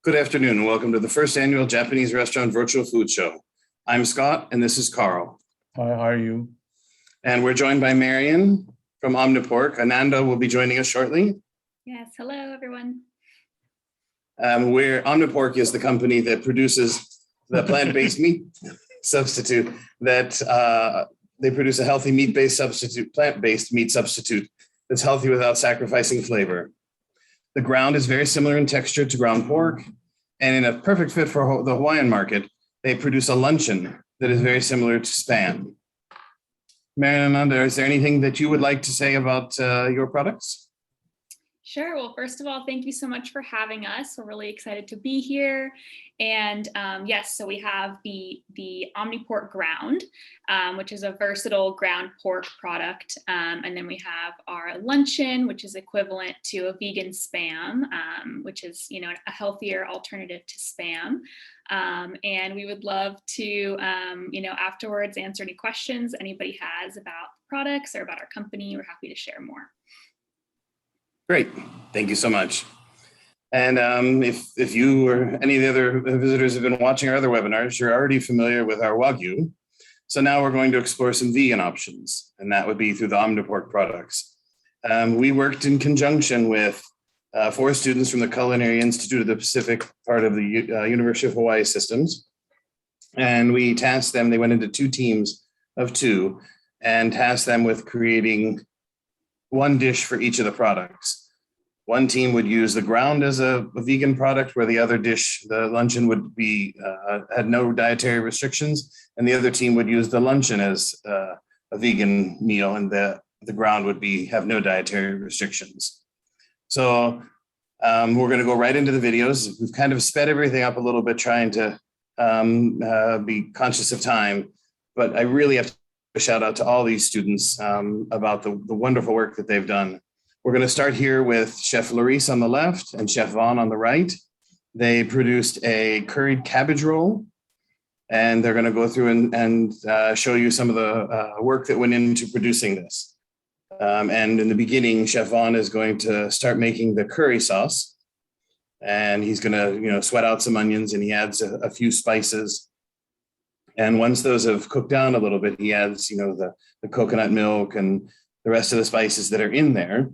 Good afternoon and welcome to the first annual Japanese Restaurant Virtual Food Show. I'm Scott and this is Carl. Hi, how are you? And we're joined by Marion from Omnipork. Ananda will be joining us shortly. Yes, hello everyone. Where Omnipork is the company that produces the plant-based meat substitute that they produce a healthy meat-based substitute, plant-based meat substitute that's healthy without sacrificing flavor. The ground is very similar in texture to ground pork, and in a perfect fit for the Hawaiian market, they produce a luncheon that is very similar to Spam. Marion Ananda, is there anything that you would like to say about your products? Sure. Well, first of all, thank you so much for having us. We're really excited to be here. And yes, so we have the Omnipork Ground, which is a versatile ground pork product. And then we have our luncheon, which is equivalent to a vegan Spam, which is, you know, a healthier alternative to Spam. And we would love to, you know, afterwards answer any questions anybody has about products or about our company. We're happy to share more. Great. Thank you so much. And if you or any of the other visitors have been watching our other webinars, you're already familiar with our Wagyu. So now we're going to explore some vegan options, and that would be through the Omnipork products. We worked in conjunction with 4 students from the Culinary Institute of the Pacific, part of the University of Hawaii systems. And we tasked them, they went into 2 teams of 2 and tasked them with creating one dish for each of the products. One team would use the ground as a vegan product, where the other dish, the luncheon, would be had no dietary restrictions, and the other team would use the luncheon as a vegan meal, and the ground would have no dietary restrictions. So we're going to go right into the videos. We've kind of sped everything up a little bit, trying to be conscious of time, but I really have to shout out to all these students about the wonderful work that they've done. We're going to start here with Chef Larice on the left and Chef Vaughn on the right. They produced a curried cabbage roll, and they're going to go through and show you some of the work that went into producing this. And in the beginning, Chef Vaughn is going to start making the curry sauce, and he's going to, you know, sweat out some onions, and he adds a few spices. And once those have cooked down a little bit, he adds, you know, the coconut milk and the rest of the spices that are in there.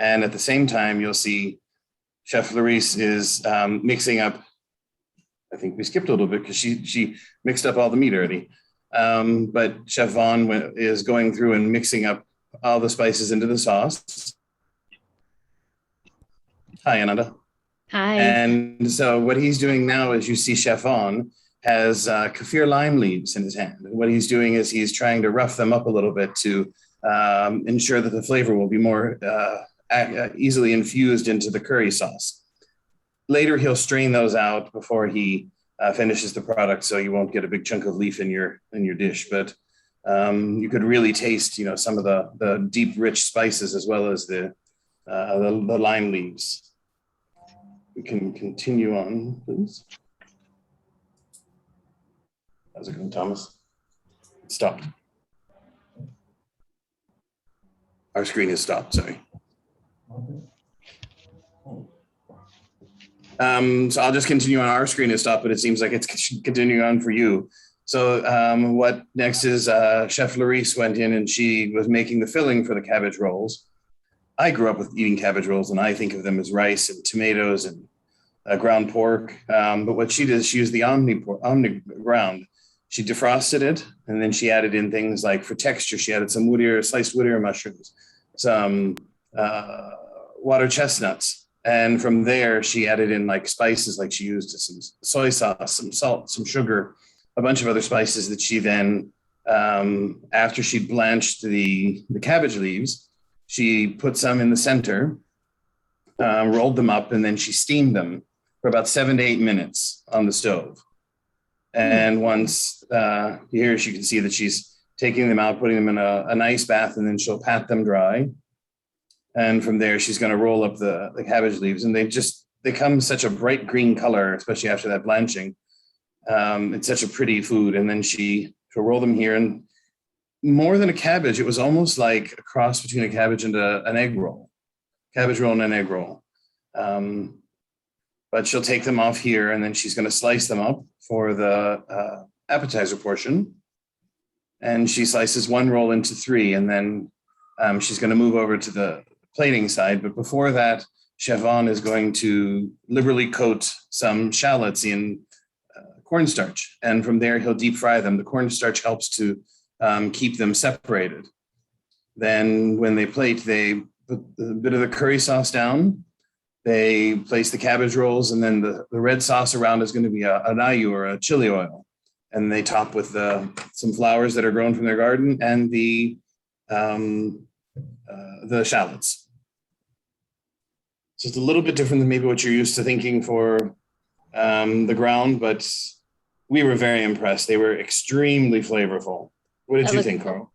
And at the same time, you'll see Chef Larice is mixing up. I think we skipped a little bit because she mixed up all the meat already. But Chef Vaughn is going through and mixing up all the spices into the sauce. Hi, Ananda. Hi. And so what he's doing now is, you see Chef Vaughn has kaffir lime leaves in his hand. And what he's doing is he's trying to rough them up a little bit to ensure that the flavor will be more easily infused into the curry sauce. Later, he'll strain those out before he finishes the product, so you won't get a big chunk of leaf in your dish. But you could really taste, you know, some of the deep, rich spices as well as the lime leaves. We can continue on, please. How's it going, Thomas? It stopped. Our screen is stopped, sorry. So I'll just continue on. Our screen is stopped, but it seems like it's continuing on for you. So what next is Chef Larice went in and she was making the filling for the cabbage rolls. I grew up with eating cabbage rolls, and I think of them as rice and tomatoes and ground pork. But what she did is she used the Omni ground. She defrosted it, and then she added in things like, for texture, she added some sliced wood ear mushrooms, some water chestnuts. And from there, she added in like spices, like she used some soy sauce, some salt, some sugar, a bunch of other spices that she then, after she blanched the cabbage leaves, she put some in the center, rolled them up, and then she steamed them for about 7 to 8 minutes on the stove. And once here, you can see that she's taking them out, putting them in an ice bath, and then she'll pat them dry. And from there, she's going to roll up the cabbage leaves, and they come such a bright green color, especially after that blanching. It's such a pretty food. And then she'll roll them here, and more than a cabbage, it was almost like a cross between a cabbage and an egg roll, cabbage roll and an egg roll. But she'll take them off here, and then she's going to slice them up for the appetizer portion. And she slices one roll into three, and then she's going to move over to the plating side. But before that, Chef Vaughn is going to liberally coat some shallots in cornstarch. And from there, he'll deep fry them. The cornstarch helps to keep them separated. Then when they plate, they put a bit of the curry sauce down. They place the cabbage rolls, and then the red sauce around is going to be an ayu or a chili oil. And they top with some flowers that are grown from their garden and the shallots. So it's a little bit different than maybe what you're used to thinking for the ground, but we were very impressed. They were extremely flavorful. What did you think, Carl?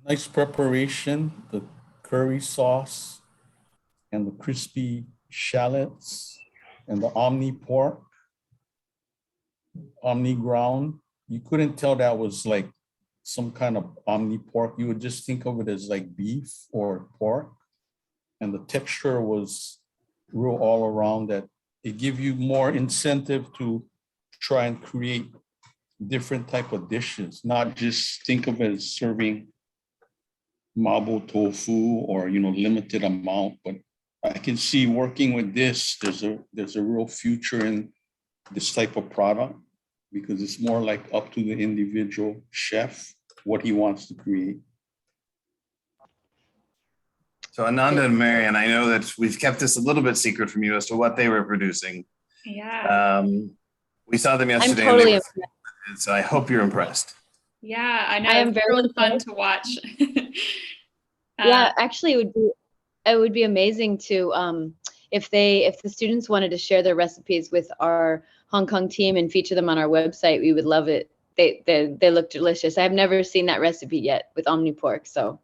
Nice preparation, the curry sauce and the crispy shallots and the Omni pork, Omni ground. You couldn't tell that was like some kind of Omni pork. You would just think of it as like beef or pork. And the texture was real all around that. It gives you more incentive to try and create different type of dishes, not just think of it as serving mapo tofu or limited amount. But I can see working with this, there's a real future in this type of product, because it's more like up to the individual chef what he wants to create. So Ananda and Marian, I know that we've kept this a little bit secret from you as to what they were producing. Yeah. We saw them yesterday. I'm totally impressed. So I hope you're impressed. Yeah, I know. I am It's very really fun impressed. to watch. Yeah, actually it would be amazing to if the students wanted to share their recipes with our Hong Kong team and feature them on our website, we would love it. They look delicious. I've never seen that recipe yet with Omni pork, so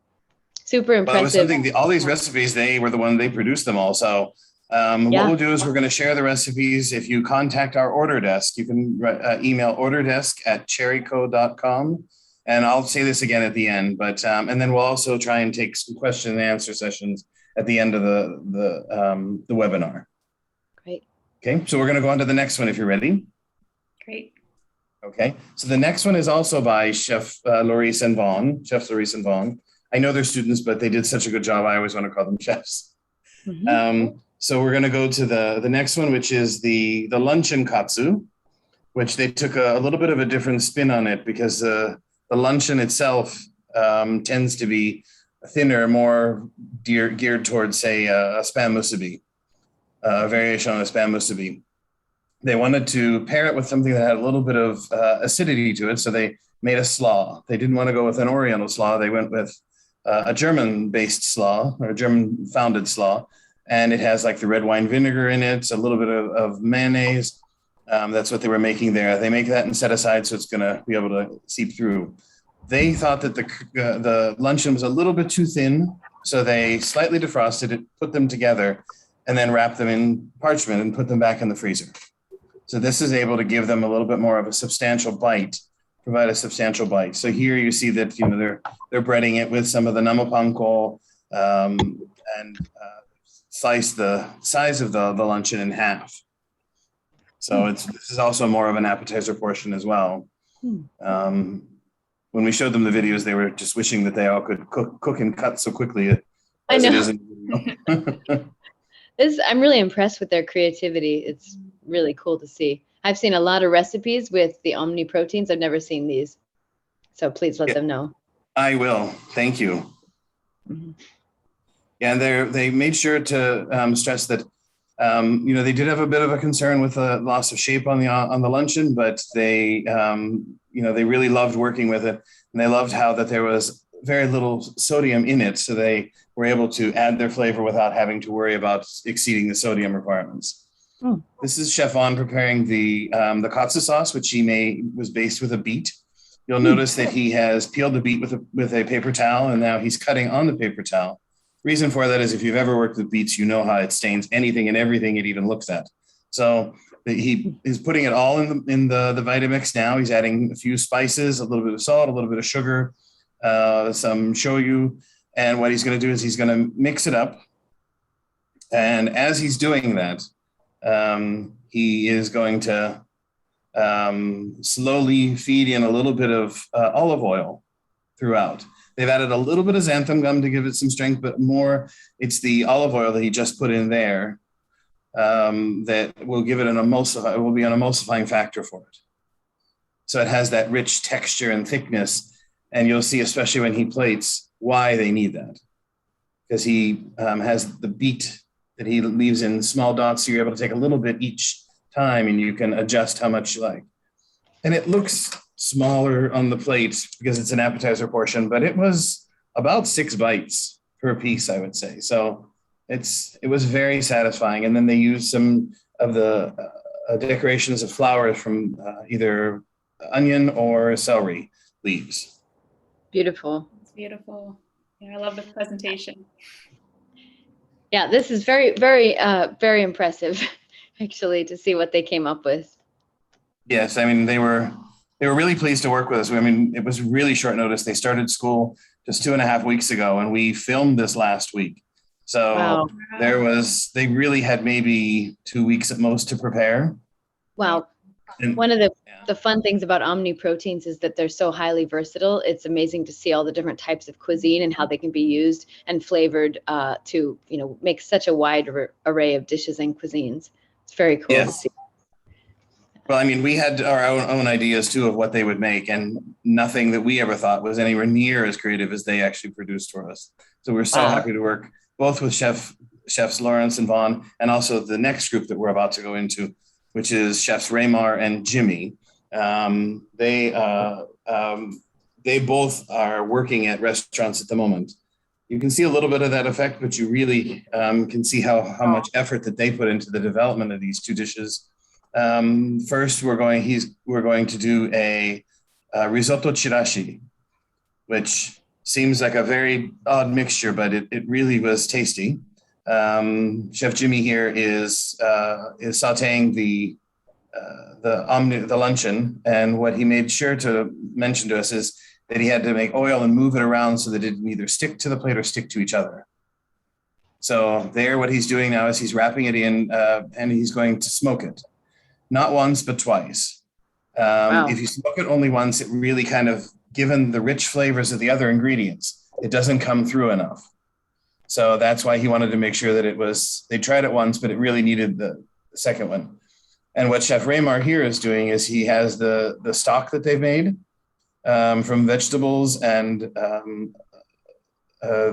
super Well, it was impressive. something, all these recipes, they were the one, they produced them all. So what we'll do is we're going to share the recipes. If you contact our order desk, you can email orderdesk@cherryco.com. And I'll say this again at the end, but and then we'll also try and take some question and answer sessions at the end of the webinar. Great. Okay, so we're going to go on to the next one if you're ready. Great. Okay, so the next one is also by Chef Laurice and Vaughn, Chefs Laurice and Vaughn. I know they're students, but they did such a good job. I always want to call them chefs. Mhm. So we're going to go to the next one, which is the luncheon katsu, which they took a little bit of a different spin on it, because the luncheon itself tends to be thinner, more geared towards, say, a spam musubi, a variation on a spam musubi. They wanted to pair it with something that had a little bit of acidity to it, so they made a slaw. They didn't want to go with an Oriental slaw. They went with a German-based slaw, or a German-founded slaw, and it has like the red wine vinegar in it, a little bit of mayonnaise. That's what they were making there. They make that and set aside so it's going to be able to seep through. They thought that the luncheon was a little bit too thin, so they slightly defrosted it, put them together, and then wrapped them in parchment and put them back in the freezer. So this is able to give them a little bit more of a substantial bite, provide a substantial bite. So here you see that they're breading it with some of the namapanko and slice the size of the luncheon in half. So this is also more of an appetizer portion as well. When we showed them the videos, they were just wishing that they all could cook and cut so quickly. I know. Know. I'm really impressed with their creativity. It's really cool to see. I've seen a lot of recipes with the Omni proteins. I've never seen these. So please let them know. I will. Thank you. Mhm. Yeah, and they made sure to stress that they did have a bit of a concern with the loss of shape on the luncheon, but they they really loved working with it, and they loved how that there was very little sodium in it, so they were able to add their flavor without having to worry about exceeding the sodium requirements. Hmm. This is Chef Vaughn preparing the katsu sauce, which was based with a beet. You'll notice that he has peeled the beet with a paper towel, and now he's cutting on the paper towel. Reason for that is if you've ever worked with beets, you know how it stains anything and everything it even looks at. So he is putting it all in the Vitamix now. He's adding a few spices, a little bit of salt, a little bit of sugar, some shoyu. And what he's going to do is he's going to mix it up. And as he's doing that, he is going to slowly feed in a little bit of olive oil throughout. They've added a little bit of xanthan gum to give it some strength, but more it's the olive oil that he just put in there that will give it an it will be an emulsifying factor for it. So it has that rich texture and thickness, and you'll see, especially when he plates, why they need that. Because he has the beet that he leaves in small dots, so you're able to take a little bit each time and you can adjust how much you like. And it looks smaller on the plate because it's an appetizer portion, but it was about 6 bites per piece, I would say. So it was very satisfying. And then they used some of the decorations of flowers from either onion or celery leaves. Beautiful. It's beautiful. Yeah, I love the presentation. Yeah, this is very, very, very impressive, actually, to see what they came up with. Yes, I mean, they were really pleased to work with us. I mean, it was really short notice. They started school just 2.5 weeks ago, and we filmed this last week. So Wow. they really had maybe 2 weeks at most to prepare. Wow. And One of the fun things about Omni Proteins is that they're so highly versatile. It's amazing to see all the different types of cuisine and how they can be used and flavored to, make such a wide array of dishes and cuisines. It's very cool to see. Well, I mean, we had our own ideas too of what they would make, and nothing that we ever thought was anywhere near as creative as they actually produced for us. So we're so happy to work both with chefs Lawrence and Vaughn, and also the next group that we're about to go into, which is chefs Raymar and Jimmy. They both are working at restaurants at the moment. You can see a little bit of that effect, but you really can see how much effort that they put into the development of these 2 dishes. First, we're going to do a risotto chirashi, which seems like a very odd mixture, but it really was tasty. Chef Jimmy here is sautéing the luncheon, and what he made sure to mention to us is that he had to make oil and move it around so that it didn't either stick to the plate or stick to each other. So what he's doing now is he's wrapping it in, and he's going to smoke it. Not once, but twice. Wow. If you smoke it only once, it really kind of, given the rich flavors of the other ingredients, it doesn't come through enough. So that's why he wanted to make sure that they tried it once, but it really needed the second one. And what Chef Raymar here is doing is he has the stock that they've made from vegetables, and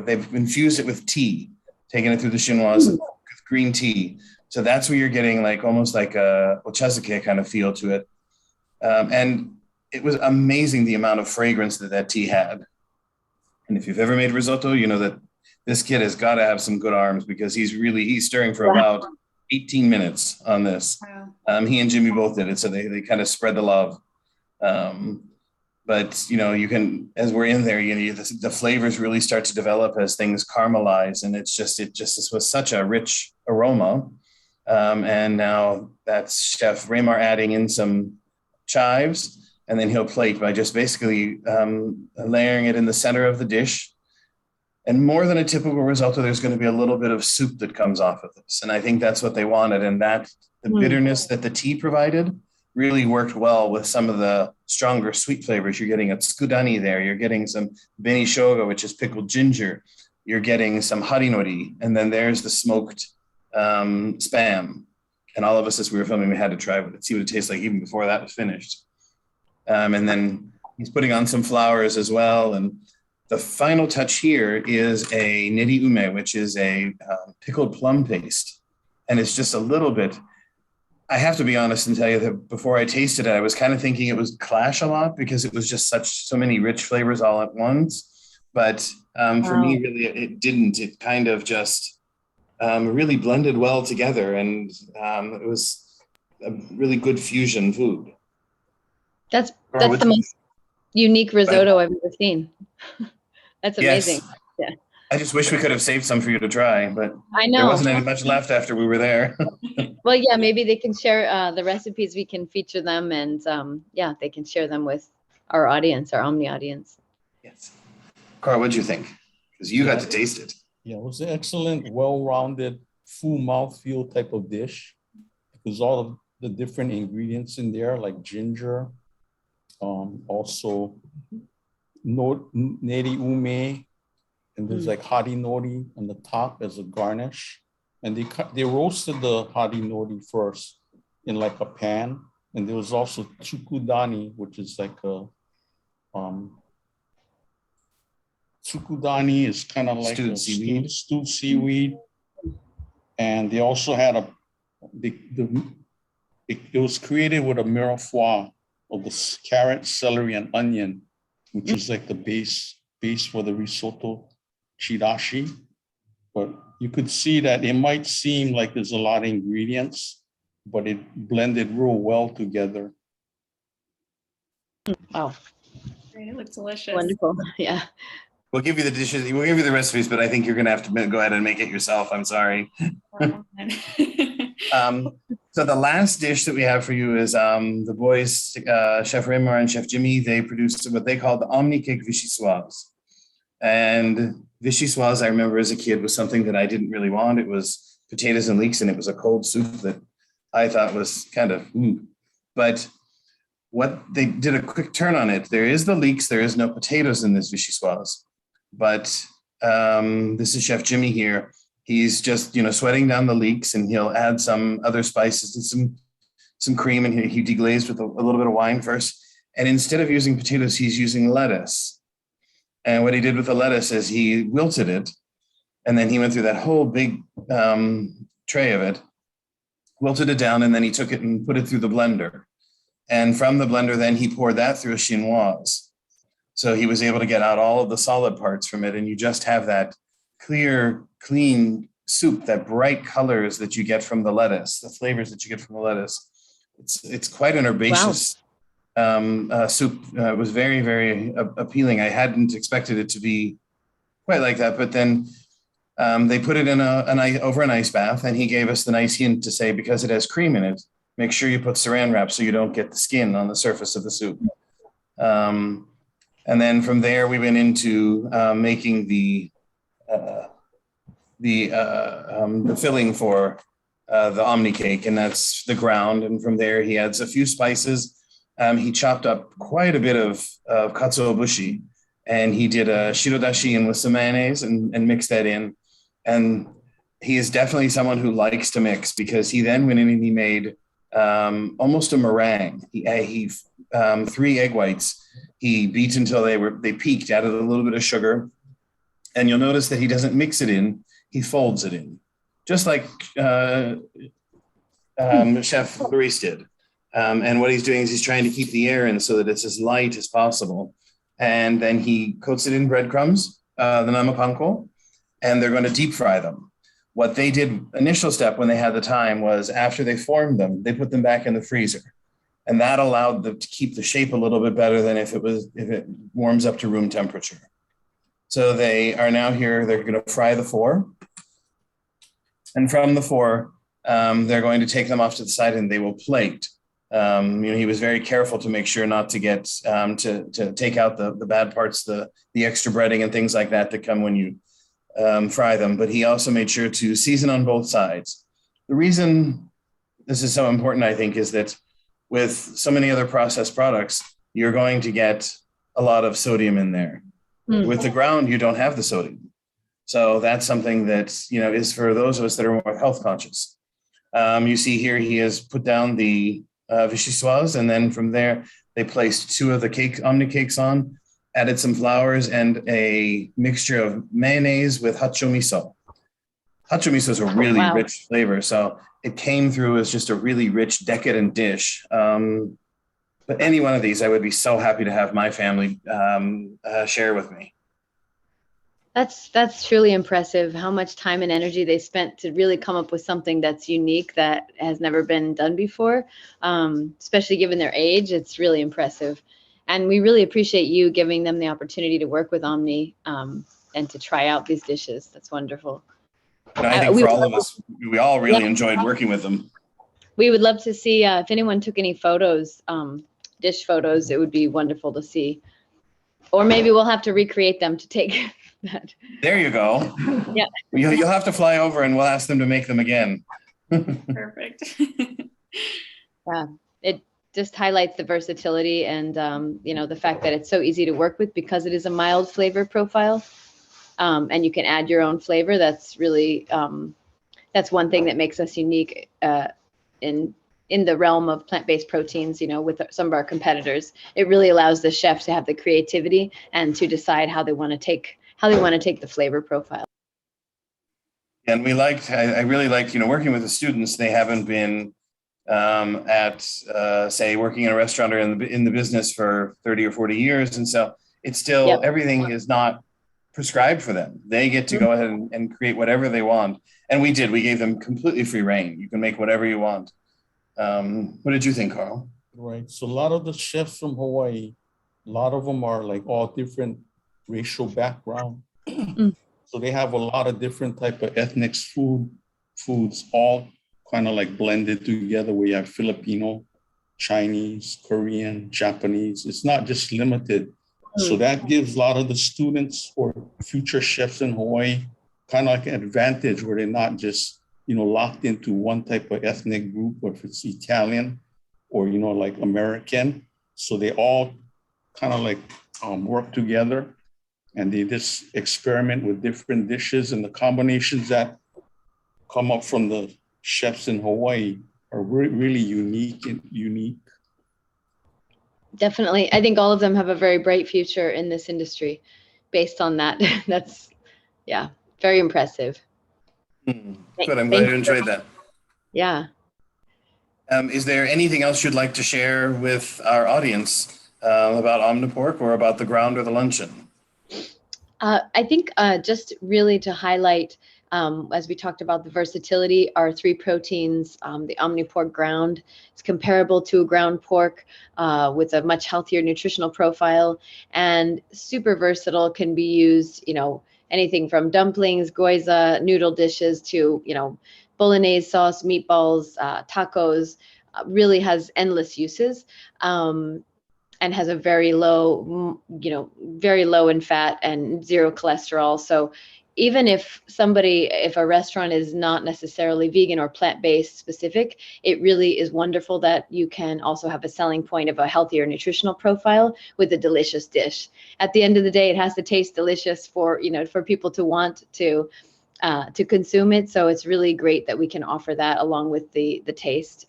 they've infused it with tea, taking it through the chinoise with green tea. So that's where you're getting almost like a ochazuke kind of feel to it. And it was amazing the amount of fragrance that tea had. And if you've ever made risotto, you know that this kid has got to have some good arms, because he's stirring for about 18 minutes on this. Wow. He and Jimmy both did it, so they kind of spread the love. But you can, as we're in there, the flavors really start to develop as things caramelize, and it just was such a rich aroma. And now that's Chef Raymar adding in some chives, and then he'll plate by just basically layering it in the center of the dish. And more than a typical risotto, there's going to be a little bit of soup that comes off of this. And I think that's what they wanted. And the bitterness that the tea provided really worked well with some of the stronger sweet flavors. You're getting a tsukudani there. You're getting some beni shoga, which is pickled ginger. You're getting some harinori. And then there's the smoked spam. And all of us, as we were filming, we had to try it, see what it tastes like even before that was finished. And then he's putting on some flowers as well. And the final touch here is a niri ume, which is a pickled plum paste. And it's just a little bit, I have to be honest and tell you that before I tasted it, I was kind of thinking it would clash a lot because it was just so many rich flavors all at once. But for me, really, it didn't. It kind of just really blended well together, and it was a really good fusion food. That's Or the most unique risotto I've ever seen. That's amazing. Yes. Yeah. I just wish we could have saved some for you to try, but I know. there wasn't any much left after we were there. Well, yeah, maybe they can share the recipes. We can feature them, and yeah, they can share them with our audience, our Omni audience. Yes. Carl, what'd you think? Because you got Yeah. to taste it. Yeah, it was an excellent, well-rounded, full mouthfeel type of dish because all of the different ingredients in there, like ginger, also neri ume, and there's like hari nori on the top as a garnish. And they roasted the hari nori first in like a pan. And there was also tsukudani, which is like a tsukudani is kind of like Stewed seaweed. Stewed seaweed. And they also had it was created with a mirepoix of the carrot, celery, and onion, which is like the base for the risotto chirashi. But you could see that it might seem like there's a lot of ingredients, but it blended real well together. Wow. Great, it looks delicious. Wonderful. Yeah. We'll give you the dishes. We'll give you the recipes, but I think you're going to have to go ahead and make it yourself. I'm sorry. So the last dish that we have for you is the boys, Chef Raymar and Chef Jimmy. They produced what they call the Omni Cake Vichyssoise. And vichyssoise, I remember as a kid, was something that I didn't really want. It was potatoes and leeks, and it was a cold soup that I thought was kind of, But what they did a quick turn on it. There is the leeks. There is no potatoes in this vichyssoise. But this is Chef Jimmy here. He's just, sweating down the leeks, and he'll add some other spices and some cream, and he deglazed with a little bit of wine first. And instead of using potatoes, he's using lettuce. And what he did with the lettuce is he wilted it, and then he went through that whole big tray of it, wilted it down, and then he took it and put it through the blender. And from the blender, then he poured that through a chinoise. So he was able to get out all of the solid parts from it, and you just have that clear, clean soup, that bright colors that you get from the lettuce, the flavors that you get from the lettuce. It's quite an herbaceous soup. It was very, very appealing. I hadn't expected it to be quite like that, but then they put it in over an ice bath, and he gave us the nice hint to say, because it has cream in it, make sure you put saran wrap so you don't get the skin on the surface of the soup. And then from there, we went into making the filling for the Omni cake, and that's the ground. And from there, he adds a few spices. He chopped up quite a bit of katsuobushi, and he did a shirodashi in with some mayonnaise and mixed that in. And he is definitely someone who likes to mix, because he then went in and he made almost a meringue. He 3 egg whites. He beat until they peaked, added a little bit of sugar. And you'll notice that he doesn't mix it in, he folds it in, just like Chef Maurice did. And what he's doing is he's trying to keep the air in so that it's as light as possible. And then he coats it in breadcrumbs, the namapanko, and they're going to deep fry them. What they did, initial step when they had the time, was after they formed them, they put them back in the freezer. And that allowed them to keep the shape a little bit better than if it warms up to room temperature. So they are now here, they're going to fry the 4. And from the 4, they're going to take them off to the side and they will plate. He was very careful to make sure not to get, to take out the bad parts, the extra breading and things like that come when you fry them. But he also made sure to season on both sides. The reason this is so important, I think, is that with so many other processed products, you're going to get a lot of sodium in there. With the ground, you don't have the sodium. So that's something that, is for those of us that are more health conscious. You see here, he has put down the vichyssoise, and then from there, they placed 2 of the Omni cakes on, added some flowers and a mixture of mayonnaise with hacho miso. Hacho miso is a really rich flavor. So it came through as just a really rich, decadent dish. But any one of these, I would be so happy to have my family share with me. That's truly impressive how much time and energy they spent to really come up with something that's unique that has never been done before. Especially given their age, it's really impressive. And we really appreciate you giving them the opportunity to work with Omni and to try out these dishes. That's wonderful. I think We for would all of us, we all really enjoyed working with them. We would love to see if anyone took any photos, dish photos, it would be wonderful to see. Or maybe we'll have to recreate them to take that. There you go. Yeah. You'll have to fly over and we'll ask them to make them again. Perfect. Yeah, it just highlights the versatility and the fact that it's so easy to work with because it is a mild flavor profile, and you can add your own flavor. That's really that's one thing that makes us unique in the realm of plant-based proteins. With some of our competitors, it really allows the chef to have the creativity and to decide how they want to take the flavor profile. And I really liked, working with the students. They haven't been say working in a restaurant or in the business for 30 or 40 years. And so it's still, Yep. Everything is not prescribed for them. They get to go ahead and create whatever they want. And we gave them completely free reign. You can make whatever you want. What did you think, Carl? Right. So a lot of the chefs from Hawaii, a lot of them are like all different racial background. So they have a lot of different type of ethnic foods, all kind of like blended together. We have Filipino, Chinese, Korean, Japanese. It's not just limited. So that gives a lot of the students or future chefs in Hawaii kind of like an advantage where they're not just, locked into one type of ethnic group, or if it's Italian or, like American. So they all kind of like work together and they just experiment with different dishes, and the combinations that come up from the chefs in Hawaii are really unique. Definitely. I think all of them have a very bright future in this industry based on that. That's, very impressive. Good. I'm glad you enjoyed that. Yeah. Is there anything else you'd like to share with our audience about Omnipork or about the ground or the luncheon? I think just really to highlight, as we talked about the versatility, our 3 proteins, the Omnipork ground is comparable to a ground pork with a much healthier nutritional profile and super versatile, can be used, anything from dumplings, gyoza, noodle dishes to, bolognese sauce, meatballs, tacos, really has endless uses. And has a very low in fat and 0 cholesterol. So even if a restaurant is not necessarily vegan or plant-based specific, it really is wonderful that you can also have a selling point of a healthier nutritional profile with a delicious dish. At the end of the day, it has to taste delicious for people to want to consume it. So it's really great that we can offer that along with the taste.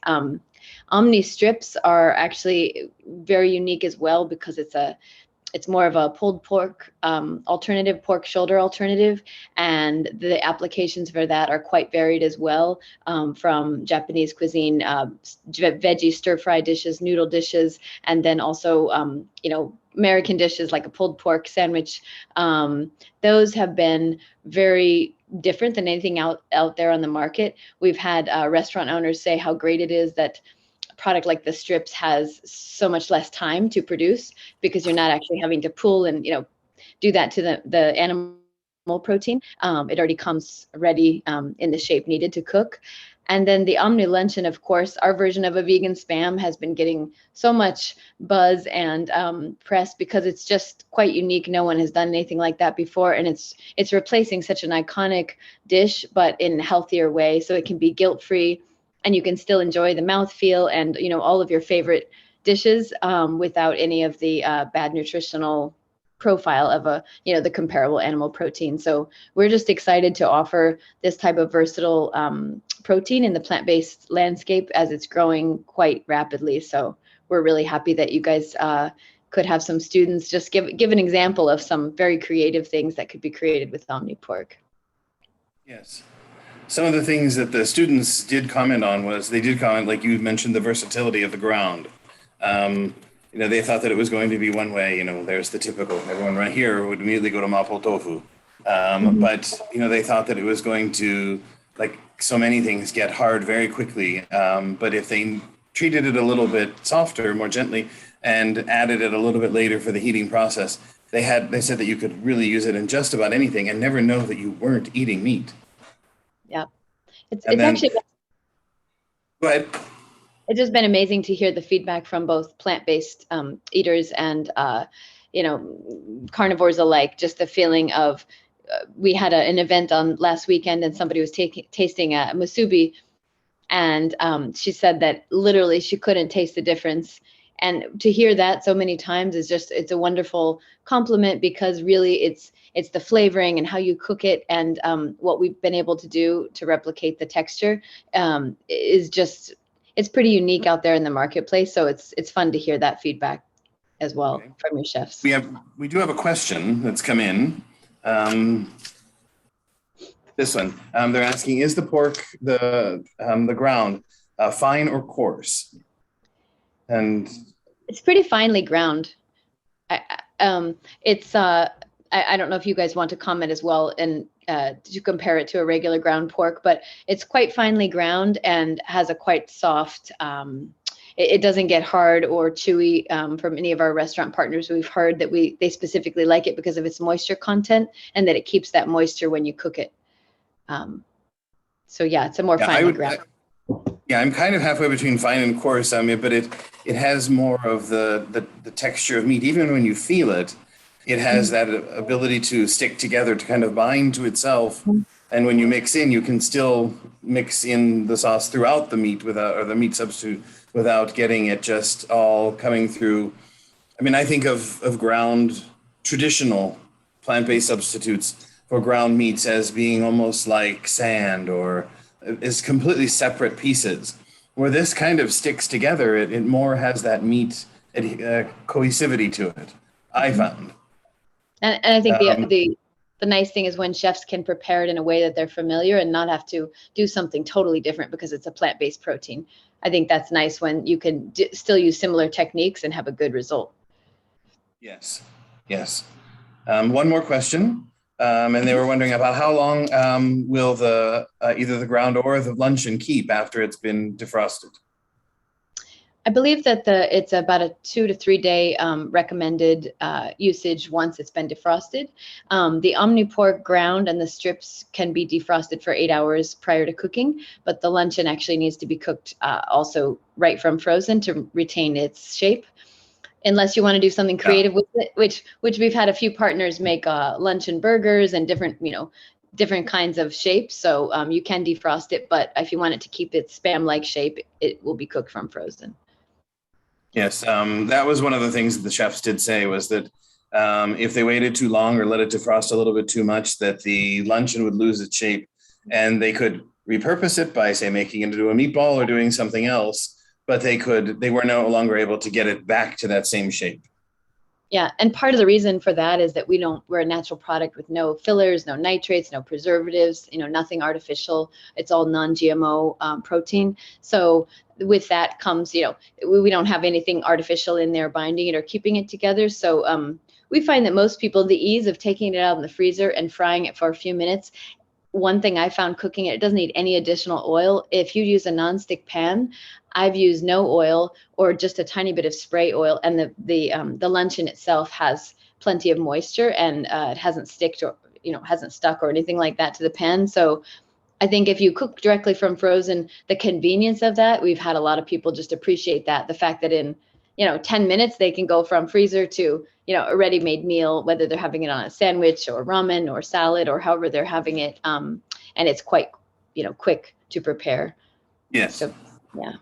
Omni strips are actually very unique as well because it's more of a pulled pork alternative, pork shoulder alternative, and the applications for that are quite varied as well, from Japanese cuisine, veggie stir-fry dishes, noodle dishes, and then also American dishes like a pulled pork sandwich. Those have been very different than anything out there on the market. We've had restaurant owners say how great it is that product like the strips has so much less time to produce because you're not actually having to pull and do that to the animal protein. It already comes ready in the shape needed to cook. And then the Omni Luncheon, of course, our version of a vegan Spam has been getting so much buzz and press because it's just quite unique. No one has done anything like that before, and it's replacing such an iconic dish, but in a healthier way, so it can be guilt-free. And you can still enjoy the mouthfeel and all of your favorite dishes without any of the bad nutritional profile of the comparable animal protein. So we're just excited to offer this type of versatile protein in the plant-based landscape as it's growing quite rapidly. So we're really happy that you guys could have some students just give an example of some very creative things that could be created with Omnipork. Yes. Some of the things that the students did comment on was like you mentioned, the versatility of the ground. They thought that it was going to be one way. There's the typical, everyone right here would immediately go to mapo tofu. But, they thought that it was going to, like so many things, get hard very quickly. But if they treated it a little bit softer, more gently, and added it a little bit later for the heating process, they said that you could really use it in just about anything and never know that you weren't eating meat. Yeah. It's And then- actually, Go ahead. it's just been amazing to hear the feedback from both plant-based eaters and carnivores alike. Just the feeling of we had an event on last weekend, and somebody was tasting a musubi, and she said that literally she couldn't taste the difference. And to hear that so many times it's a wonderful compliment, because really it's the flavoring and how you cook it, and what we've been able to do to replicate the texture is just, it's pretty unique out there in the marketplace. So it's fun to hear that feedback as well. Okay. From your chefs. We do have a question that's come in. This one, they're asking, is the pork, the ground, fine or coarse? And It's pretty finely ground. I don't know if you guys want to comment as well, and to compare it to a regular ground pork, but it's quite finely ground and has a quite soft, it doesn't get hard or chewy. From any of our restaurant partners, we've heard that they specifically like it because of its moisture content, and that it keeps that moisture when you cook it. So yeah, it's a more finely ground. Yeah, I'm kind of halfway between fine and coarse. But it has more of the texture of meat. Even when you feel it, it has that ability to stick together, to kind of bind to itself. And when you mix in, you can still mix in the sauce throughout the meat or the meat substitute, without getting it just all coming through. I think of ground, traditional plant-based substitutes for ground meats as being almost like sand, or is completely separate pieces, where this kind of sticks together. It more has that meat cohesivity to it, I found. And I think the nice thing is when chefs can prepare it in a way that they're familiar and not have to do something totally different because it's a plant-based protein. I think that's nice when you can still use similar techniques and have a good result. Yes. One more question. And they were wondering about how long will either the ground or the luncheon keep after it's been defrosted? I believe that it's about a 2 to 3 day recommended usage once it's been defrosted. The OmniPork ground and the strips can be defrosted for 8 hours prior to cooking, but the luncheon actually needs to be cooked also right from frozen to retain its shape. Unless you want to do something creative with it, which we've had a few partners make luncheon burgers and different kinds of shapes. So you can defrost it, but if you want it to keep its spam-like shape, it will be cooked from frozen. Yes, that was one of the things that the chefs did say, was that if they waited too long or let it defrost a little bit too much, that the luncheon would lose its shape, and they could repurpose it by, say, making it into a meatball or doing something else. But they were no longer able to get it back to that same shape. Yeah, and part of the reason for that is that we're a natural product with no fillers, no nitrates, no preservatives, nothing artificial. It's all non-GMO protein. So with that comes, we don't have anything artificial in there binding it or keeping it together. So we find that most people, the ease of taking it out of the freezer and frying it for a few minutes. One thing I found cooking it doesn't need any additional oil. If you use a nonstick pan, I've used no oil or just a tiny bit of spray oil, and the luncheon itself has plenty of moisture, and it hasn't stuck or anything like that to the pan. So I think if you cook directly from frozen, the convenience of that, we've had a lot of people just appreciate that. The fact that in 10 minutes they can go from freezer to a ready-made meal, whether they're having it on a sandwich or ramen or salad or however they're having it, and it's quite quick to prepare. Yes. So yeah.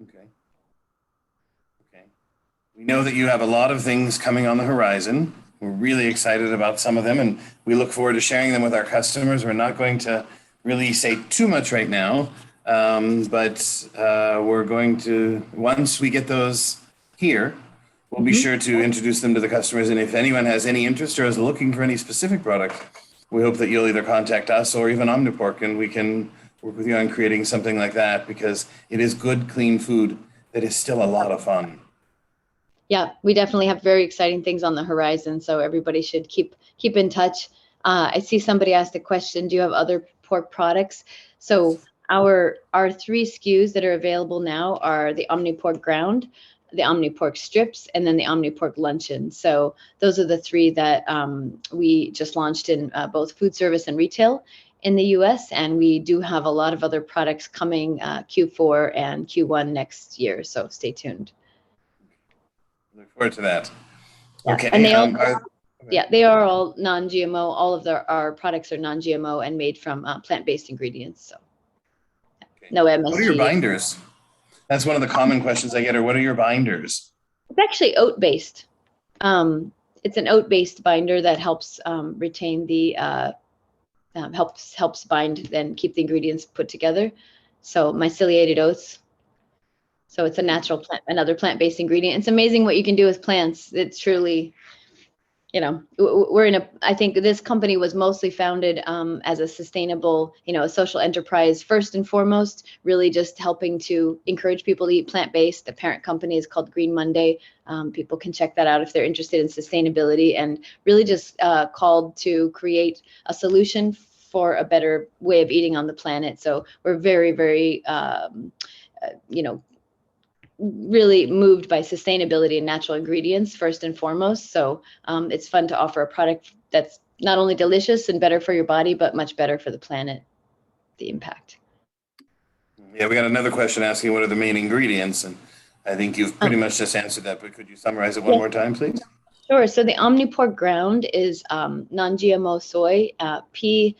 Okay. We know that you have a lot of things coming on the horizon. We're really excited about some of them, and we look forward to sharing them with our customers. We're not going to really say too much right now, but we're going to, once we get those here, we'll be sure to introduce them to the customers. And if anyone has any interest or is looking for any specific product, we hope that you'll either contact us or even OmniPork, and we can work with you on creating something like that, because it is good, clean food that is still a lot of fun. Yeah, we definitely have very exciting things on the horizon. So everybody should keep in touch. I see somebody asked a question, do you have other pork products? So our 3 SKUs that are available now are the OmniPork ground, the OmniPork strips, and then the OmniPork luncheon. So those are the 3 that we just launched in both food service and retail in the US. And we do have a lot of other products coming Q4 and Q1 next year. So stay tuned. Look forward to that. Yeah. Okay. And they all, yeah, they are all non-GMO. All of our products are non-GMO and made from plant-based ingredients. So no MSG. What are your binders? That's one of the common questions I get, or what are your binders? It's actually oat-based. It's an oat-based binder that helps retain the, helps bind and keep the ingredients put together. So myceliated oats. So it's a natural plant, another plant-based ingredient. It's amazing what you can do with plants. It's truly, you know, I think this company was mostly founded as a sustainable, you know, a social enterprise first and foremost, really just helping to encourage people to eat plant-based. The parent company is called Green Monday. People can check that out if they're interested in sustainability, and really just called to create a solution for a better way of eating on the planet. So we're very, very, you know, really moved by sustainability and natural ingredients first and foremost. So it's fun to offer a product that's not only delicious and better for your body, but much better for the planet, the impact. Yeah, we got another question asking what are the main ingredients, and I think you've pretty much just answered that, but could you summarize it one more time, please? Sure. So the OmniPork ground is non-GMO soy, pea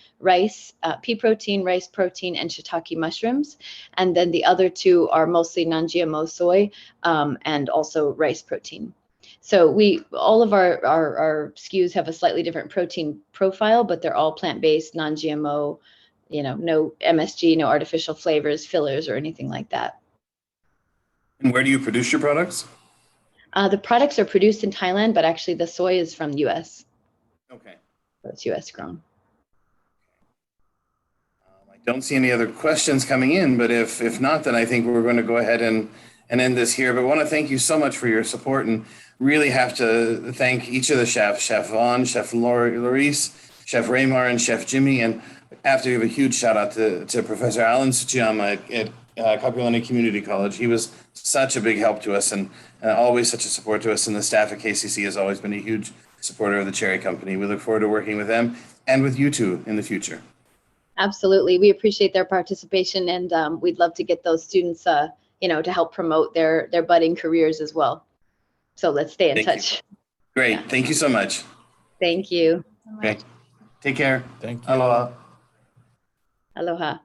protein, rice protein, and shiitake mushrooms. And then the other 2 are mostly non-GMO soy and also rice protein. So all of our SKUs have a slightly different protein profile, but they're all plant-based, non-GMO, you know, no MSG, no artificial flavors, fillers, or anything like that. And where do you produce your products? The products are produced in Thailand, but actually the soy is from the US. Okay. So it's US grown. I don't see any other questions coming in, but if not, then I think we're going to go ahead and end this here. But I want to thank you so much for your support, and really have to thank each of the chefs, Chef Vaughn, Chef Laurice, Chef Raymar, and Chef Jimmy. And I have to give a huge shout out to Professor Alan Tsuchiyama at Kapiolani Community College. He was such a big help to us, and always such a support to us. And the staff at KCC has always been a huge supporter of the Cherry Company. We look forward to working with them and with you two in the future. Absolutely. We appreciate their participation, and we'd love to get those students, you know, to help promote their budding careers as well. So let's stay in touch. Great. Yeah. Thank you so much. Thank you. Okay. Take care. Thank you. Aloha. Aloha.